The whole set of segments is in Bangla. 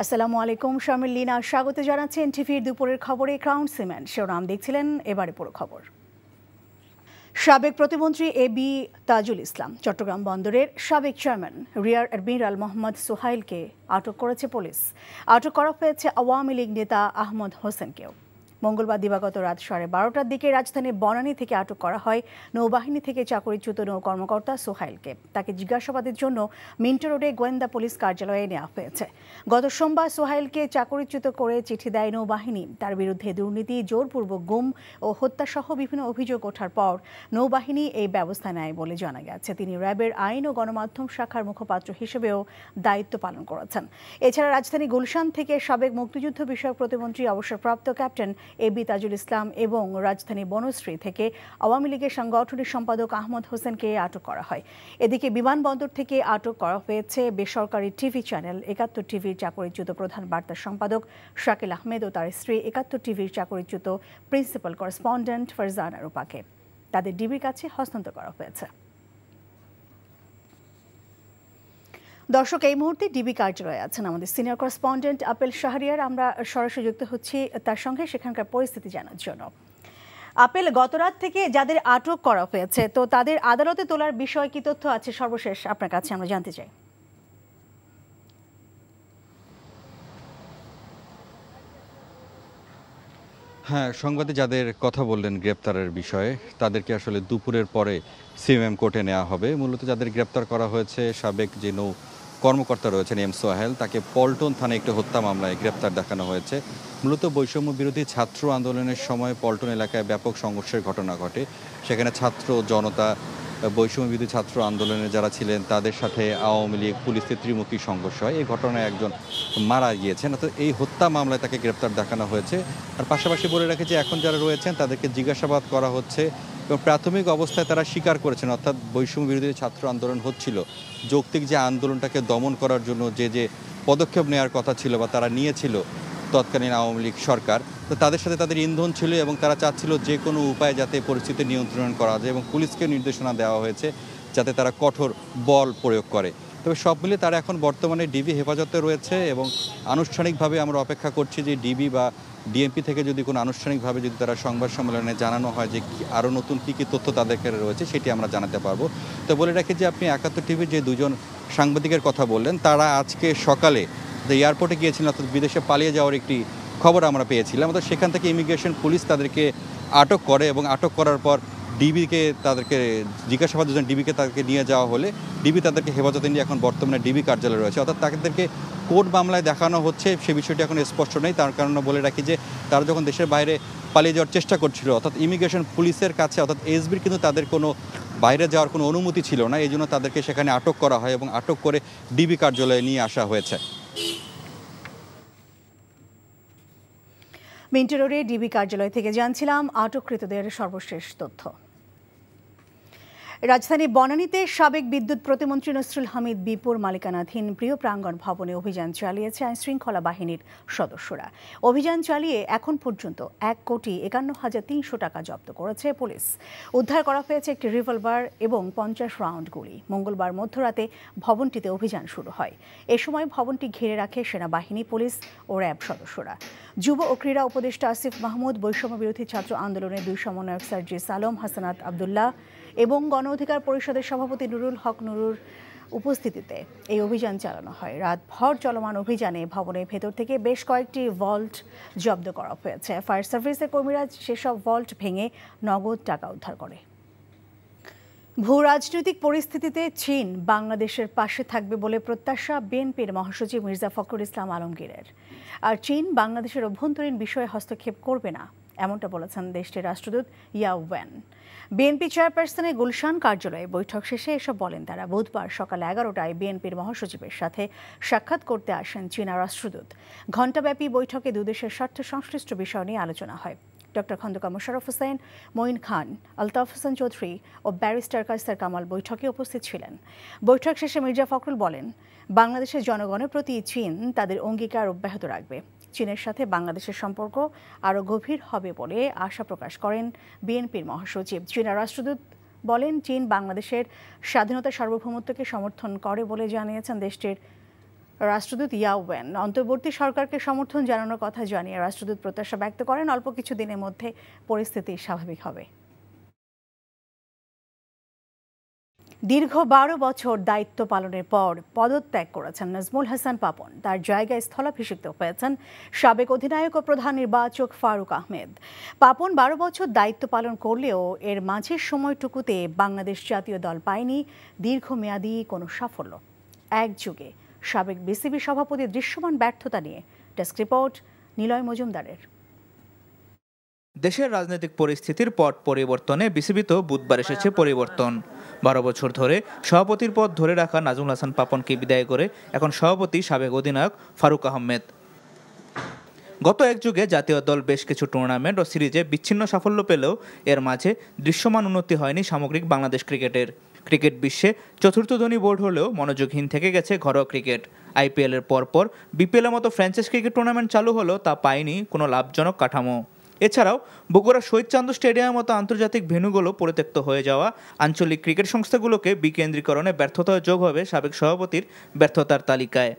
আসসালামু আলাইকুম, শামিল লীনা স্বাগত জানাচ্ছেন টিভির দুপুরের খবরে। ক্রাউন সিমেন্ট শিরোনাম দেখছিলেন, এবারে পুরো খবর। সাবেক প্রতিমন্ত্রী এবি তাজুল ইসলাম চট্টগ্রাম বন্দরের সাবেক চেয়ারম্যান রিয়ার অ্যাডমিরাল মোহাম্মদ সোহাইলকে আটক করেছে পুলিশ। আটক করা হয়েছে আওয়ামী লীগ নেতা আহমদ হোসেনকেও। মঙ্গলবার দিবাগত রাত 12:30টার দিকে রাজধানীর বনানী থেকে আটক করা হয় নৌবাহিনী থেকে চাকরিচ্যুত নৌ কর্মকর্তা সোহাইলকে। তাকে জিজ্ঞাসাবাদের জন্য মিন্টো রোডে গোয়েন্দা পুলিশ কার্যালয়ে নেওয়া হয়েছে। গত সোমবার সোহাইলকে চাকরিচ্যুত করে চিঠি দেয় নৌবাহিনী। তার বিরুদ্ধে দুর্নীতি, জোরপূর্বক গুম ও হত্যাসহ বিভিন্ন অভিযোগ ওঠার পর নৌবাহিনী এই ব্যবস্থা নেয় বলে জানা গেছে। তিনি র্যাবের আইন ও গণমাধ্যম শাখার মুখপাত্র হিসেবেও দায়িত্ব পালন করেছেন। এছাড়া রাজধানী গুলশান থেকে সাবেক মুক্তিযুদ্ধ বিষয়ক প্রতিমন্ত্রী অবসরপ্রাপ্ত ক্যাপ্টেন এবি তাজুল ইসলাম এবং রাজধানী বনশ্রী থেকে আওয়ামী লীগের সাংগঠনিক সম্পাদক আহমদ হোসেনকে আটক করা হয়। এদিকে বিমানবন্দর থেকে আটক করা হয়েছে বেসরকারি টিভি চ্যানেল ৭১ টিভির চাকরিচ্যুত প্রধান বার্তা সম্পাদক শাকিল আহমেদ ও তার স্ত্রী ৭১ টিভির চাকরিচ্যুত প্রিন্সিপাল করেসপন্ডেন্ট ফারজানা রূপাকে। তাদের ডিবির কাছে হস্তান্তর করা হয়েছে। দর্শক, এই মুহূর্তে ডিবি কার্যালয়ে আছেন আমাদের সিনিয়র করেসপন্ডেন্ট আপেল শাহরিয়ার। আমরা সরাসরি যুক্ত হচ্ছি তার সঙ্গে সেখানকার পরিস্থিতি জানার জন্য। আপেল, গতরাত থেকে যাদের আটক করা হয়েছে, তো তাদের আদালতে তোলার বিষয়ে কি তথ্য আছে সর্বশেষ আপনার কাছে আমরা জানতে চাই। হ্যাঁ, সংবাদে যাদের কথা বললেন গ্রেপ্তারের বিষয়ে, তাদেরকে আসলে দুপুরের পরে সিএমএম কোর্টে নেওয়া হবে। মূলত যাদের গ্রেপ্তার করা হয়েছে, সাবেক যে নৌ কর্মকর্তা রয়েছেন এম সোহেল, তাকে পল্টন থানায় একটি হত্যা মামলায় গ্রেপ্তার দেখানো হয়েছে। মূলত বৈষম্য বিরোধী ছাত্র আন্দোলনের সময় পল্টন এলাকায় ব্যাপক সংঘর্ষের ঘটনা ঘটে। সেখানে ছাত্র জনতা, বৈষম্য বিরোধী ছাত্র আন্দোলনে যারা ছিলেন তাদের সাথে আওয়ামী লীগ পুলিশের ত্রিমুখী সংঘর্ষ হয়। এই ঘটনায় একজন মারা গিয়েছেন। অর্থাৎ এই হত্যা মামলায় তাকে গ্রেপ্তার দেখানো হয়েছে। আর পাশাপাশি বলে রাখি যে এখন যারা রয়েছেন তাদেরকে জিজ্ঞাসাবাদ করা হচ্ছে এবং প্রাথমিক অবস্থায় তারা স্বীকার করেছেন, অর্থাৎ বৈষম্য বিরোধী ছাত্র আন্দোলন হচ্ছিল, যৌক্তিক যে আন্দোলনটাকে দমন করার জন্য যে পদক্ষেপ নেওয়ার কথা ছিল বা তারা নিয়েছিল তৎকালীন আওয়ামী লীগ সরকার, তো তাদের সাথে তাদের ইন্ধন ছিল এবং তারা চাচ্ছিল যে কোনো উপায়ে যাতে পরিস্থিতি নিয়ন্ত্রণ করা যায়, এবং পুলিশকে নির্দেশনা দেওয়া হয়েছে যাতে তারা কঠোর বল প্রয়োগ করে। তবে সব মিলিয়ে তারা এখন বর্তমানে ডিবি হেফাজতে রয়েছে এবং আনুষ্ঠানিকভাবে আমরা অপেক্ষা করছি যে ডিবি বা ডিএমপি থেকে যদি কোনো আনুষ্ঠানিকভাবে যদি তারা সংবাদ সম্মেলনে জানানো হয় যে আরও নতুন কী কী তথ্য তাদের কাছে রয়েছে, সেটি আমরা জানাতে পারবো। তো বলে রাখি যে আপনি ৭১ টিভির যে দুজন সাংবাদিকের কথা বললেন, তারা আজকে সকালে যে এয়ারপোর্টে গিয়েছিলেন, অর্থাৎ বিদেশে পালিয়ে যাওয়ার একটি খবর আমরা পেয়েছিলাম। অর্থাৎ সেখান থেকে ইমিগ্রেশন পুলিশ তাদেরকে আটক করে এবং আটক করার পর ডিবিকে তাদেরকে জিজ্ঞাসাবাদের জন্য ডিবিকে তাদেরকে নিয়ে যাওয়া হলে ডিবি তাদেরকে হেফাজতে নিয়ে এখন বর্তমানে ডিবি কার্যালয়ে রয়েছে। অর্থাৎ তাদেরকে কোর্ট মামলায় দেখানো হচ্ছে সে বিষয়টি এখন স্পষ্ট নেই। তার কারণে বলে রাখি যে তারা যখন দেশের বাইরে পালিয়ে যাওয়ার চেষ্টা করছিল, অর্থাৎ ইমিগ্রেশন পুলিশের কাছে অর্থাৎ এসবির কিন্তু তাদের কোনো বাইরে যাওয়ার কোনো অনুমতি ছিল না। এই জন্য তাদেরকে সেখানে আটক করা হয় এবং আটক করে ডিবি কার্যালয়ে নিয়ে আসা হয়েছে। মিন্টো রোডে ডিবি কার্যালয় থেকে জানছিলাম আটককৃতদের সর্বশেষ তথ্য। রাজধানী বনানীতে সাবেক বিদ্যুৎ প্রতিমন্ত্রী নসরুল হামিদ বিপুর মালিকানাধীন প্রিয় প্রাঙ্গণ ভবনে অভিযান চালিয়েছে আইনশৃঙ্খলা বাহিনীর সদস্যরা। অভিযান চালিয়ে এখন পর্যন্ত ১,৫১,৩০০ টাকা জব্দ করেছে পুলিশ। উদ্ধার করা হয়েছে একটি রিভলভার এবং ৫০ রাউন্ড গুলি। মঙ্গলবার মধ্যরাতে ভবনটিতে অভিযান শুরু হয়। এ সময় ভবনটি ঘিরে রাখে সেনাবাহিনী, পুলিশ ও র্যাব সদস্যরা। যুব ও ক্রীড়া উপদেষ্টা আসিফ মাহমুদ, বৈষম্য বিরোধী ছাত্র আন্দোলনের ২ সমন্বয়ক সার্জিস আলম, হাসানাত আবদুল্লাহ এবং গণ অধিকার পরিষদের সভাপতি নুরুল হক নুরুর উপস্থিতিতে এই অভিযান চালানো হয়। রাতভর চলমান অভিযানে ভবনের ভেতর থেকে বেশ কয়েকটি ভল্ট জব্দ করা হয়েছে। ফায়ার সার্ভিসের কর্মীরা সেসব ভল্ট ভেঙে নগদ টাকা উদ্ধার করে। ভূ রাজনৈতিক পরিস্থিতিতে চীন বাংলাদেশের পাশে থাকবে বলে প্রত্যাশা বিএনপির মহাসচিব মির্জা ফখরুল ইসলাম আলমগীরের। আর চীন বাংলাদেশের অভ্যন্তরীণ বিষয়ে হস্তক্ষেপ করবে না, এমনটা বলেছেন দেশটির রাষ্ট্রদূত ইয়াও ওয়েন। বিএনপি চেয়ারপারসনের গুলশান কার্যালয়ে বৈঠক শেষে এসব বলেন তারা। বুধবার সকাল ১১টায় বিএনপির মহাসচিবের সাথে সাক্ষাৎ করতে আসেন চীনা রাষ্ট্রদূত। ঘণ্টাব্যাপী বৈঠকে দুদেশের স্বার্থ সংশ্লিষ্ট বিষয় নিয়ে আলোচনা হয়। ডক্টর খন্দকার মোশাররফ হোসেন, মঈন খান, আলতাফ হোসেন চৌধুরী ও ব্যারিস্টার কায়সার কামাল বৈঠকে উপস্থিত ছিলেন। বৈঠক শেষে মির্জা ফখরুল বলেন, বাংলাদেশের জনগণের প্রতি চীন তাদের অঙ্গীকার অব্যাহত রাখবে। চীনের সাথে বাংলাদেশের সম্পর্ক আরও গভীর হবে বলে আশা প্রকাশ করেন বিএনপির মহাসচিব। চীনা রাষ্ট্রদূত বলেন, চীন বাংলাদেশের স্বাধীনতা সার্বভৌমত্বকে সমর্থন করে বলে জানিয়েছেন দেশটির রাষ্ট্রদূত ইয়াওয়েন অন্তর্বর্তী সরকারকে সমর্থন জানানোর কথা জানিয়ে রাষ্ট্রদূত প্রত্যাশা ব্যক্ত করেন অল্প কিছু দিনের মধ্যে পরিস্থিতি স্বাভাবিক হবে। দীর্ঘ 12 বছর দায়িত্ব পালনের পর পদত্যাগ করেছেন নাজমুল হাসান পাপন। তার জায়গায় স্থলাভিষিক্ত হয়েছেন সাবেক অধিনায়ক ও প্রধান নির্বাচক ফারুক আহমেদ। পাপন 12 বছর দায়িত্ব পালন করলেও এর মাঝের সময়টুকুতে বাংলাদেশ জাতীয় দল পায়নি দীর্ঘমেয়াদী কোনো সাফল্য। এক যুগে সাবেক বিসিবি সভাপতির দৃশ্যমান ব্যর্থতা নিয়ে ডেস্ক রিপোর্ট নিলয় মজুমদারের। দেশের রাজনৈতিক পরিস্থিতির পট পরিবর্তনে বিসিবিতেও বুধবার এসেছে পরিবর্তন। 12 বছর ধরে সভাপতির পদ ধরে রাখা নাজমুল হাসান পাপনকে বিদায় করে এখন সভাপতি সাবেক অধিনায়ক ফারুক আহমেদ। গত এক যুগে জাতীয় দল বেশ কিছু টুর্নামেন্ট ও সিরিজে বিচ্ছিন্ন সাফল্য পেলেও এর মাঝে দৃশ্যমান উন্নতি হয়নি সামগ্রিক বাংলাদেশ ক্রিকেটের। ক্রিকেট বিশ্বে চতুর্থ ধনী বোর্ড হলেও মনোযোগহীন থেকে গেছে ঘরোয়া ক্রিকেট। আইপিএলের পরপর বিপিএলের মতো ফ্র্যাঞ্চাইজ ক্রিকেট টুর্নামেন্ট চালু হলেও তা পায়নি কোনো লাভজনক কাঠামো। এছাড়াও বগুড়া শহীদ চান্দু স্টেডিয়ামের মতো আন্তর্জাতিক ভেন্যুগুলো পরিত্যক্ত হয়ে যাওয়া আঞ্চলিক ক্রিকেট সংস্থাগুলোকে বিকেন্দ্রীকরণে ব্যর্থতা যোগ হবে সাবেক সভাপতির ব্যর্থতার তালিকায়।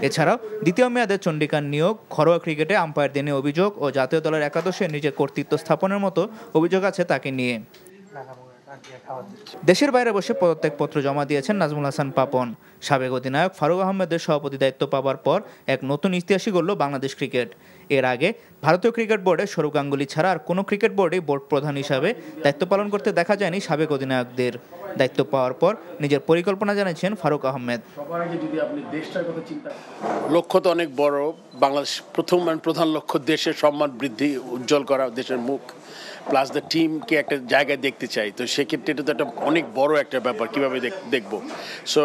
এছাড়াও দ্বিতীয় মেয়াদে চন্ডিকার নিয়োগ, ঘরোয়া ক্রিকেটে আম্পায়ারদের নিয়ে অভিযোগ ও জাতীয় দলের একাদশে নিজের কর্তৃত্ব স্থাপনের মতো অভিযোগ আছে তাকে নিয়ে। দেশের বাইরে বসে পদত্যাগপত্র জমা দিয়েছেন নাজমুল হাসান পাপন। সাবেক অধিনায়ক ফারুক আহমেদের সভাপতি দায়িত্ব পাওয়ার পর এক নতুন ইতিহাসই গড়ল বাংলাদেশ ক্রিকেট। এর আগে ভারতীয় ক্রিকেট বোর্ডে সৌরভ গাঙ্গুলি ছাড়া আর কোনো ক্রিকেট বোর্ডেই বোর্ড প্রধান হিসাবে দায়িত্ব পালন করতে দেখা যায়নি সাবেক অধিনায়কদের। দায়িত্ব পাওয়ার পর নিজের পরিকল্পনা জানিয়েছেন ফারুক আহমেদ। লক্ষ্য তো অনেক বড়। বাংলাদেশ প্রধান লক্ষ্য দেশের সম্মান বৃদ্ধি, উজ্জ্বল করা, দেশের মুখ প্লাস দ্য টিমকে একটা জায়গায় দেখতে চাই। তো সেক্ষেত্রে এটা তো একটা অনেক বড় একটা ব্যাপার, কীভাবে দেখব। সো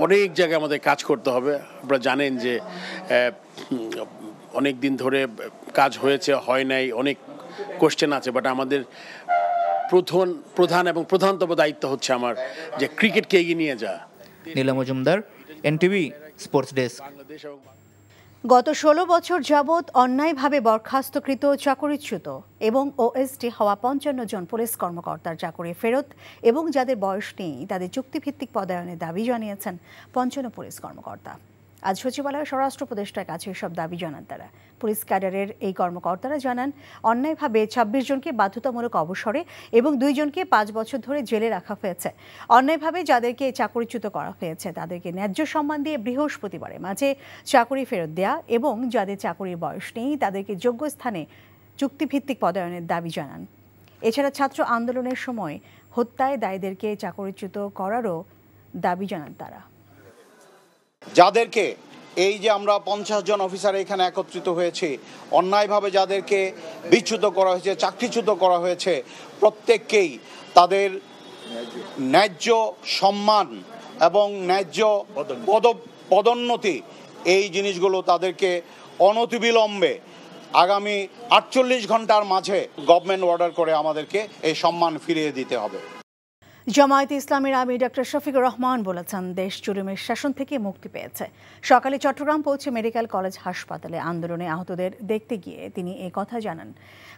অনেক জায়গায় আমাদের কাজ করতে হবে। আপনারা জানেন যে অনেক দিন ধরে কাজ হয়েছে, হয় নাই, অনেক কোশ্চেন আছে। বাট আমাদের প্রধান এবং প্রধানতম দায়িত্ব হচ্ছে আমার যে ক্রিকেটকে এগিয়ে নিয়ে যাওয়া। Niloy Majumdar, NTV sports desk. গত 16 বছর যাবৎ অন্যায়ভাবে বরখাস্তকৃত, চাকরিচ্যুত এবং ওএসডি হওয়া 55 জন পুলিশ কর্মকর্তার চাকরি ফেরত এবং যাদের বয়স নেই তাদের চুক্তিভিত্তিক পদায়নের দাবি জানিয়েছেন 55 পুলিশ কর্মকর্তা। আজ সচিবালয়ে স্বরাষ্ট্র উপদেষ্টার কাছে এসব দাবি জানান তারা। পুলিশ ক্যাডারের এই কর্মকর্তারা জানান অন্যায়ভাবে 26 জনকে বাধ্যতামূলক অবসরে এবং 2 জনকে 5 বছর ধরে জেলে রাখা হয়েছে। অন্যায়ভাবে যাদেরকে চাকরিচ্যুত করা হয়েছে তাদেরকে ন্যায্য সম্মান দিয়ে বৃহস্পতিবারের মাঝে চাকরি ফেরত দেয়া এবং যাদের চাকরির বয়স নেই তাদেরকে যোগ্য স্থানে চুক্তিভিত্তিক পদায়নের দাবি জানান। এছাড়া ছাত্র আন্দোলনের সময় হত্যায় দায়ীদেরকে চাকরিচ্যুত করারও দাবি জানান তারা। যাদেরকে এই যে আমরা 50 জন অফিসার এখানে একত্রিত হয়েছে, অন্যায়ভাবে যাদেরকে বিচ্যুত করা হয়েছে, চাকরিচ্যুত করা হয়েছে, প্রত্যেককেই তাদের ন্যায্য সম্মান এবং ন্যায্য পদোন্নতি এই জিনিসগুলো তাদেরকে অনতিবিলম্বে আগামী 48 ঘন্টার মাঝে গভর্নমেন্ট অর্ডার করে আমাদেরকে এই সম্মান ফিরিয়ে দিতে হবে। জামায়াতে ইসলামীর আমির ডক্টর শফিকুর রহমান বলেছেন দেশ জুলুমের শাসন থেকে মুক্তি পেয়েছে। সকালে চট্টগ্রাম পৌঁছে মেডিকেল কলেজ হাসপাতালে আন্দোলনে আহতদের দেখতে গিয়ে তিনি এ কথা জানান।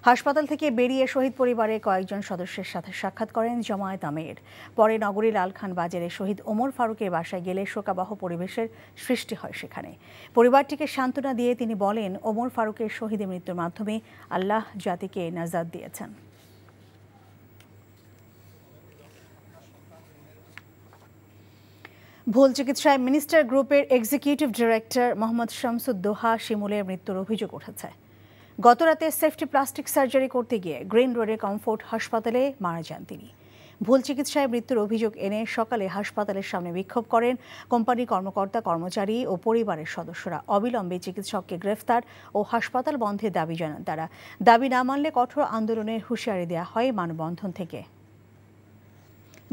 হাসপাতাল থেকে বেরিয়ে শহীদ পরিবারের কয়েকজন সদস্যের সাথে সাক্ষাৎ করেন জামায়াত আমির। পরে নগরীর লালখান বাজারে শহীদ ওমর ফারুকের বাসায় গেলে শোকাবহ পরিবেশের সৃষ্টি হয় সেখানে। পরিবারটিকে সান্ত্বনা দিয়ে তিনি বলেন ওমর ফারুকের শহীদ মৃত্যুর মাধ্যমে আল্লাহ জাতিকে নাজাত দিয়েছেন। ভুল চিকিৎসায় মিনিস্টার গ্রুপের এক্সিকিউটিভ ডিরেক্টর মোহাম্মদ শামসুদ্দোহা শিমুলের মৃত্যুর অভিযোগ উঠেছে। গতরাতে সেফটি প্লাস্টিক সার্জারি করতে গিয়ে গ্রিন রোডের কমফোর্ট হাসপাতালে মারা যান তিনি। ভুল চিকিৎসায় মৃত্যুর অভিযোগ এনে সকালে হাসপাতালের সামনে বিক্ষোভ করেন কোম্পানির কর্মকর্তা, কর্মচারী ও পরিবারের সদস্যরা। অবিলম্বে চিকিৎসককে গ্রেফতার ও হাসপাতাল বন্ধের দাবি জানান তারা। দাবি না মানলে কঠোর আন্দোলনের হুঁশিয়ারি দেওয়া হয় মানববন্ধন থেকে।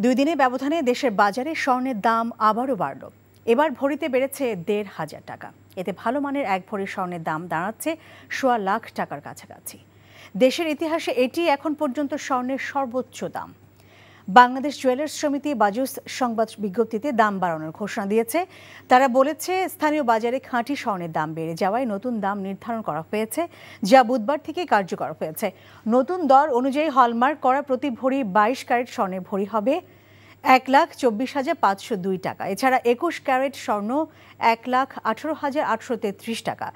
2 দিনের ব্যবধানে দেশের বাজারে স্বর্ণের দাম আবারও বাড়ল। এবার ভরিতে বেড়েছে 1,500 টাকা। এতে ভালো মানের 1 ভরি স্বর্ণের দাম দাঁড়াচ্ছে 1.25 লাখ টাকার কাছাকাছি। দেশের ইতিহাসে এটি এখন পর্যন্ত স্বর্ণের সর্বোচ্চ দাম। বাংলাদেশ জুয়েলার্স সমিতি বাজুস সংবাদ বিজ্ঞপ্তিতে দাম বাড়ানোর ঘোষণা দিয়েছে। তারা বলেছে স্থানীয় বাজারে খাঁটি স্বর্ণের দাম বেড়ে যাওয়ায় নতুন দাম নির্ধারণ করা হয়েছে, যা বুধবার থেকে কার্যকর হয়েছে। নতুন দর অনুযায়ী হলমার্ক করা প্রতি ভরি 22 ক্যারেট স্বর্ণের ভরি হবে 1,24,502 টাকা। এছাড়া 21 ক্যারেট স্বর্ণ 1,18,833 টাকা,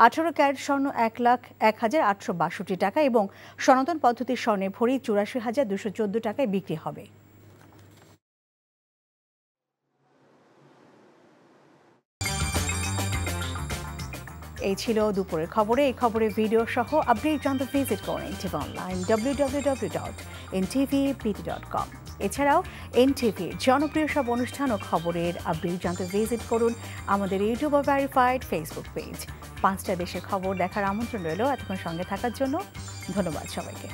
18 ক্যারেট স্বর্ণ 1,01,862 টাকা এবং সনাতন পদ্ধতির স্বর্ণের ভরি 84,214 টাকায় বিক্রি হবে। এই ছিল দুপুরের খবরে। এই খবরের ভিডিও সহ আপডেট জানতে ভিজিট করুন এনটিভি অনলাইন www.ntvpt.com। এছাড়াও এনটিভি জনপ্রিয় সব অনুষ্ঠান ও খবরের আপডেট জানতে ভিজিট করুন আমাদের ইউটিউব ভেরিফাইড ফেসবুক পেজ। 5টা দেশের খবর দেখার আমন্ত্রণ রইল। এতক্ষণ সঙ্গে থাকার জন্য ধন্যবাদ সবাইকে।